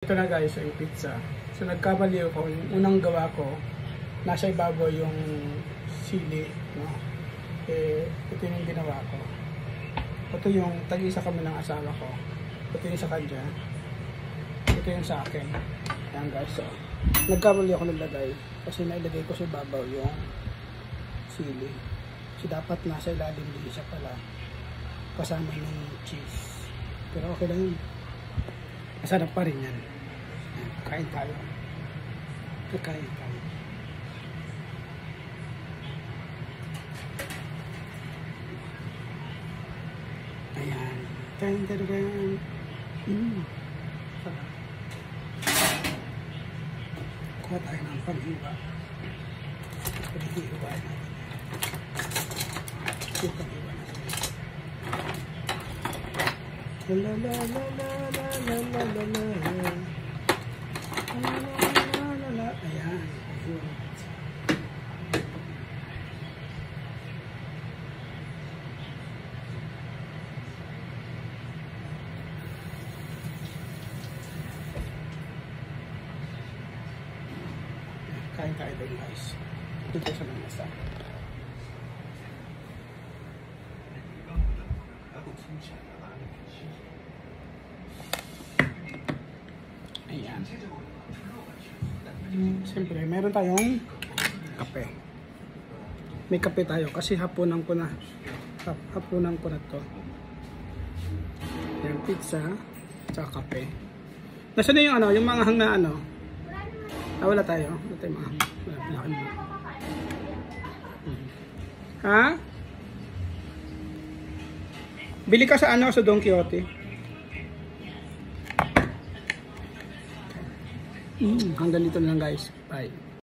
Ito na guys, yung pizza. So nagkamali ako, yung unang gawa ko, nasa ibabaw yung sili, no? Ito yung ginawa ko. Ito yung tag-isa kami ng asawa ko. Ito yung sa kanya. Ito yung sa akin. Yan guys, so nagkamali ako naglagay kasi nailagay ko sa ibabaw yung sili. So dapat nasa ilalim din siya pala kasama ng cheese. Pero okay lang yun. Masarap pa rin yan. Kain tayo. Kain tayo. Ayan. Kain tayo. Kuha tayo ng pag-iwa. Pag-iwa natin. Yung pag-iwa natin. La la la la la la la la la. Ayan. Kain tayo din guys. Dito sa mga masa. Ayan. Siyempre, meron tayong kape. May kape tayo kasi hapunan ko na. Hapunan ko na to. Ayan, pizza. Tsaka kape. Nasaan na yung ano? Yung manghang na ano? Wala tayo. Wala tayo manghang. Wala mo. Ha? Bili ka sa ano? Sa Don Quixote. Hanggang dito na lang guys. Bye.